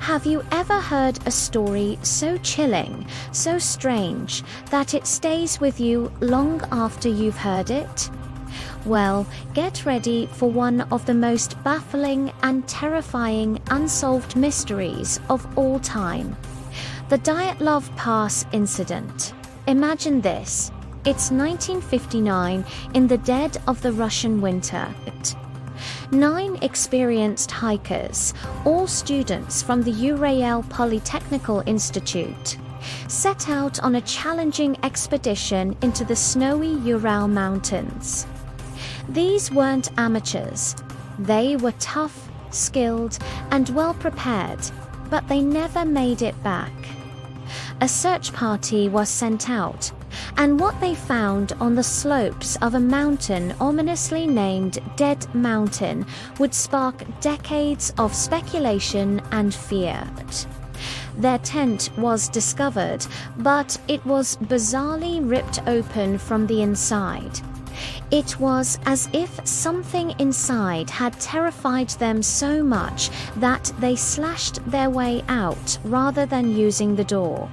Have you ever heard a story so chilling, so strange, that it stays with you long after you've heard it? Well, get ready for one of the most baffling and terrifying unsolved mysteries of all time. The Dyatlov Pass incident. Imagine this. It's 1959, in the dead of the Russian winter. 9 experienced hikers, all students from the Ural Polytechnical Institute, set out on a challenging expedition into the snowy Ural Mountains. These weren't amateurs. They were tough, skilled, and well prepared, but they never made it back. A search party was sent out, and what they found on the slopes of a mountain ominously named Dead Mountain would spark decades of speculation and fear. Their tent was discovered, but it was bizarrely ripped open from the inside. It was as if something inside had terrified them so much that they slashed their way out rather than using the door.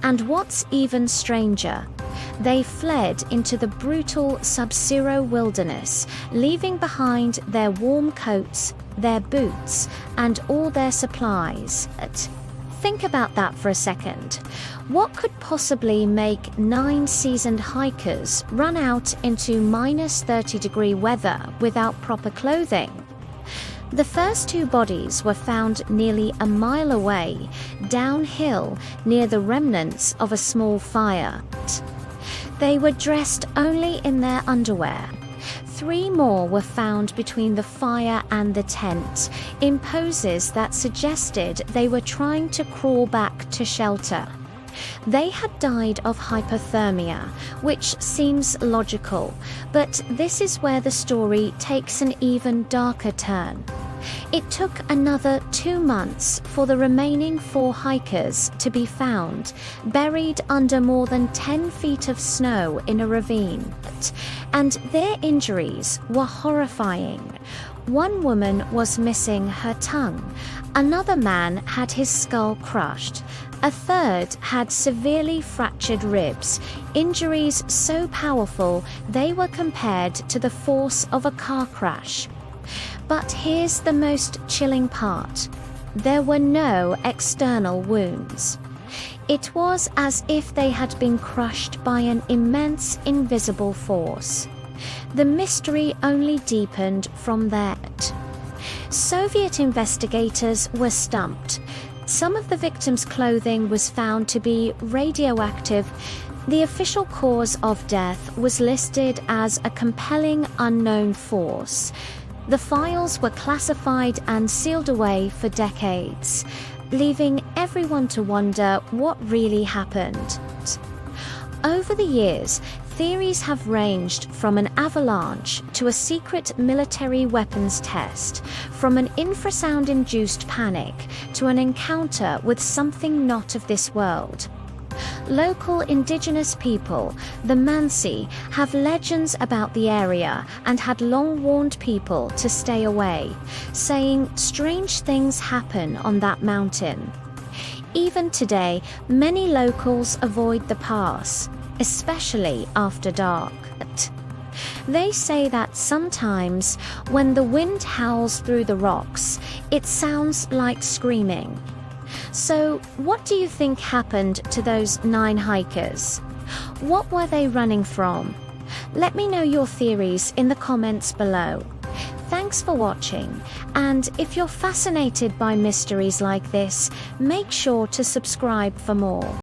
And what's even stranger, they fled into the brutal sub-zero wilderness, leaving behind their warm coats, their boots, and all their supplies. Think about that for a second. What could possibly make 9 seasoned hikers run out into -30-degree weather without proper clothing? The first 2 bodies were found nearly a mile away, downhill, near the remnants of a small fire. They were dressed only in their underwear. 3 more were found between the fire and the tent, in poses that suggested they were trying to crawl back to shelter. They had died of hypothermia, which seems logical, but this is where the story takes an even darker turn. It took another 2 months for the remaining 4 hikers to be found, buried under more than 10 feet of snow in a ravine. And their injuries were horrifying. One woman was missing her tongue. Another man had his skull crushed. A third had severely fractured ribs, injuries so powerful they were compared to the force of a car crash. But here's the most chilling part. There were no external wounds. It was as if they had been crushed by an immense invisible force. The mystery only deepened from that. Soviet investigators were stumped. Some of the victims' clothing was found to be radioactive. The official cause of death was listed as a compelling unknown force. The files were classified and sealed away for decades, leaving everyone to wonder what really happened. Over the years, theories have ranged from an avalanche to a secret military weapons test, from an infrasound-induced panic to an encounter with something not of this world. Local indigenous people, the Mansi, have legends about the area and had long warned people to stay away, saying strange things happen on that mountain. Even today, many locals avoid the pass, especially after dark. They say that sometimes, when the wind howls through the rocks, it sounds like screaming. So, what do you think happened to those 9 hikers? What were they running from? Let me know your theories in the comments below. Thanks for watching, and if you're fascinated by mysteries like this, make sure to subscribe for more.